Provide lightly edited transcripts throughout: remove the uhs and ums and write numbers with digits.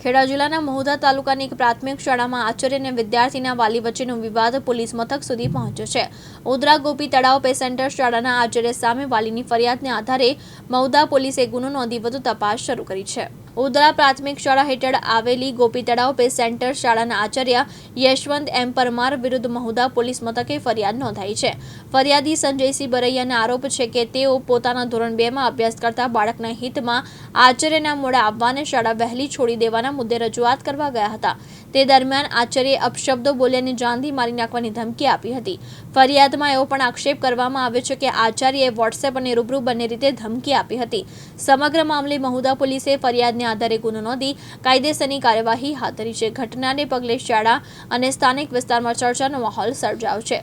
ખેડા જિલ્લાના મહુધા તાલુકાની એક પ્રાથમિક શાળામાં આચાર્ય અને વિદ્યાર્થીના વાલી વચ્ચેનો વિવાદ પોલીસ મથક સુધી પહોંચ્યો છે। ઉધરા ગોપી તળાવ પે સેન્ટર શાળાના આચાર્ય સામે વાલીની ફરિયાદને આધારે મહુધા પોલીસે ગુનો નોંધી વધુ તપાસ શરૂ કરી છે। ઉધરા પ્રાથમિક શાળા હેઠળ આવેલી ગોપી તળાવ પે સેન્ટર શાળાના આચાર્ય યશવંત એમ પરમાર વિરુદ્ધ મહુધા પોલીસ મથકે ફરિયાદ નોંધાઈ છે। ફરિયાદી સંજયસિંહ બરૈયાનો આરોપ છે કે તેઓ પોતાના ધોરણ 2 માં અભ્યાસ કરતા બાળકના હિતમાં આચાર્યના મોડા આવવાને શાળા વહેલી છોડી દેવાના મુદ્દે રજૂઆત કરવા ગયા હતા। તે દરમિયાન આચાર્યએ અપશબ્દો બોલીને જાનથી મારી નાખવાની ધમકી આપી હતી। ફરિયાદમાં એવો પણ આક્ષેપ કરવામાં આવ્યો છે કે આચાર્યએ વોટ્સએપ અને રૂબરૂ બંને રીતે ધમકી આપી હતી। સમગ્ર મામલે મહુધા પોલીસે ફરિયાદને આધારે ગુનો નોંધી કાયદેસરની કાર્યવાહી હાથ ધરી છે। ઘટનાને પગલે શાળા અને સ્થાનિક વિસ્તારમાં ચર્ચાનો માહોલ સર્જાયો છે।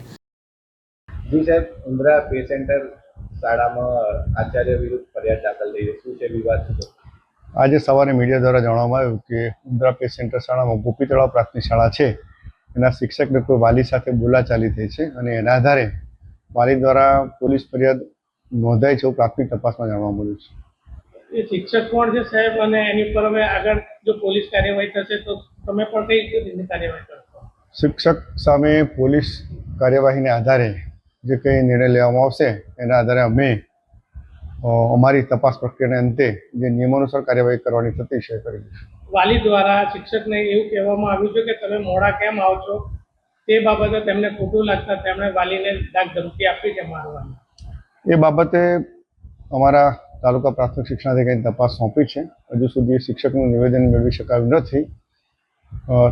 જી સાહેબ, ઉંદરા પે સેન્ટર શાળામાં આચાર્ય વિરુદ્ધ ફરિયાદ દાખલ થઈ છે। શું છે વિવાદ? આજે સવારે મીડિયા દ્વારા જાણવામાં આવ્યું કે ઉંદરા પે સેન્ટર શાળામાં ગોપી તળાવ પ્રાથમિક શાળા છે, એના શિક્ષકને કોઈ વાલી સાથે બોલાચાલી થઈ છે અને એના આધારે વાલી દ્વારા પોલીસ ફરિયાદ નોંધાઈ છે એવું પ્રાથમિક તપાસમાં જાણવા મળ્યું છે। એ શિક્ષક કોણ છે સાહેબ, અને એની પર હવે આગળ જો પોલીસ કાર્યવાહી થશે તો તમે પણ કઈ રીતની કાર્યવાહી કરશો? શિક્ષક સામે પોલીસ કાર્યવાહીને આધારે જે કંઈ નિર્ણય લેવામાં આવશે એના આધારે અમે અમારી તપાસ પ્રક્રિયાના અંતે જે નિયમાનુસાર કાર્યવાહી કરવાની થતી છે કરીશું। વાલી દ્વારા શિક્ષકને એવું કહેવામાં આવ્યું છે કે તમે મોડા કેમ આવો છો, તે બાબતે તેમને ખોટું લાગતા તેમણે વાલીને દાગ ધમકી આપી છે મારવાની। એ બાબતે અમારા તાલુકા પ્રાથમિક શિક્ષણાધિકારીની તપાસ સોંપી છે। હજુ સુધી શિક્ષકનું નિવેદન મેળવી શકાયું નથી।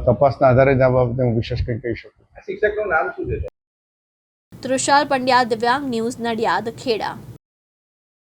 તપાસના આધારે જ આ બાબતે હું વિશેષ કંઈ કહી શકું। શિક્ષકનું નામ શું છે? તૃષાલ પંડ્યા, દિવ્યાંગ ન્યૂઝ, નડિયાદ, ખેડા।